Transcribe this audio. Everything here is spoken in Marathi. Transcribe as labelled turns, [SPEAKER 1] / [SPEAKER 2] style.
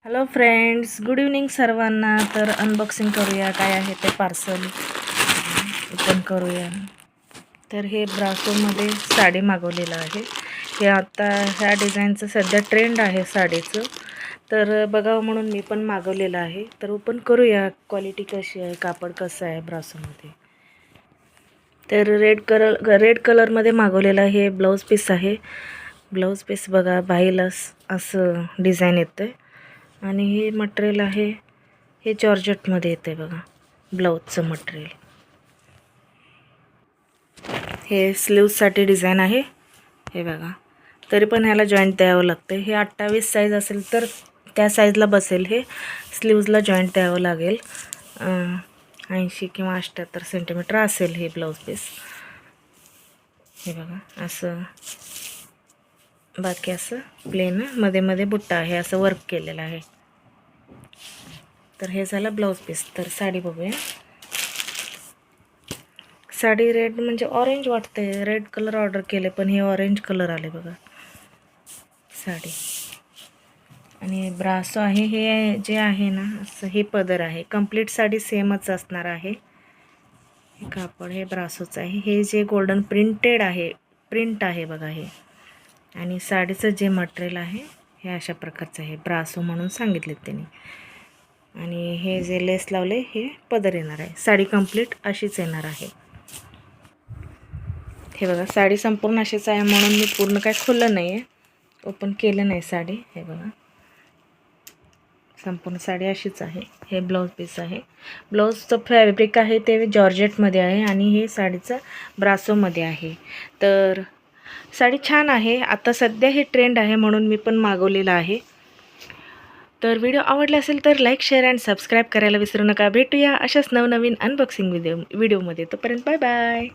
[SPEAKER 1] हॅलो फ्रेंड्स, गुड इव्हनिंग सर्वांना. तर अनबॉक्सिंग करूया, काय आहे ते पार्सल ओपन करूया. तर हे ब्रासोमध्ये साडी मागवलेलं आहे. हे आता ह्या डिझाईनचं सध्या ट्रेंड आहे साडीचं, तर बघावं म्हणून मी पण मागवलेलं आहे. तर ओपन करूया, क्वालिटी कशी आहे, कापड कसं आहे ब्रासोमध्ये. तर रेड कलरमध्ये मागवलेलं हे ब्लाऊज पीस आहे. ब्लाऊज पीस बघा, बाहीला असं डिझाईन येतं आणि हे मटेरियल आहे, हे जॉर्जेटमध्ये येते बघा ब्लाऊजचं मटेरियल. हे स्लीव्जसाठी डिझाईन आहे, हे बघा. तरी पण ह्याला जॉईंट द्यावं लागतं. हे 28 साईज असेल तर त्या साईजला बसेल. हे स्लीव्जला जॉईंट द्यावं लागेल. 80 किंवा 78 सेंटीमीटर असेल हे ब्लाऊज पीस. हे बघा असं, बाकी असं प्लेन मध्ये मध्ये बुट्टा आहे, असं वर्क केलेलं आहे. तर हे झालं ब्लाऊज पीस. तर साडी बघूया. साडी रेड म्हणजे ऑरेंज वाटते, रेड कलर ऑर्डर केले पण हे ऑरेंज कलर आले बघा साडी. आणि ब्रासो आहे, हे जे आहे ना असं हे पदर आहे. कंप्लीट साडी सेमच असणार आहे. हे कापड हे ब्रासोचं आहे. हे जे गोल्डन प्रिंटेड आहे, प्रिंट आहे बघा हे. आणि साडीचं जे मटेरियल आहे हे अशा प्रकारचं आहे, ब्रासो म्हणून सांगितले त्यांनी. आणि हे जे लेस लावले हे पदर येणार आहे. साडी कंप्लीट अशीच येणार आहे. हे बघा साडी संपूर्ण अशीच आहे, म्हणून मी पूर्ण काय खोललं नाही आहे, ओपन केलं नाही साडी. हे बघा संपूर्ण साडी अशीच आहे. हे ब्लाऊज पीस आहे. ब्लाऊजचं फॅब्रिक आहे ते जॉर्जेटमध्ये आहे आणि हे साडीचं ब्रासोमध्ये आहे. तर साडी छान आहे. आता सध्या हे ट्रेंड आहे म्हणून मी पण मागवलेलं आहे. तर व्हिडिओ आवडला असेल तर लाईक, शेअर अँड सबस्क्राईब करायला विसरू नका. भेटूया अशाच नवनवीन अनबॉक्सिंग व्हिडिओमध्ये. तोपर्यंत बाय बाय.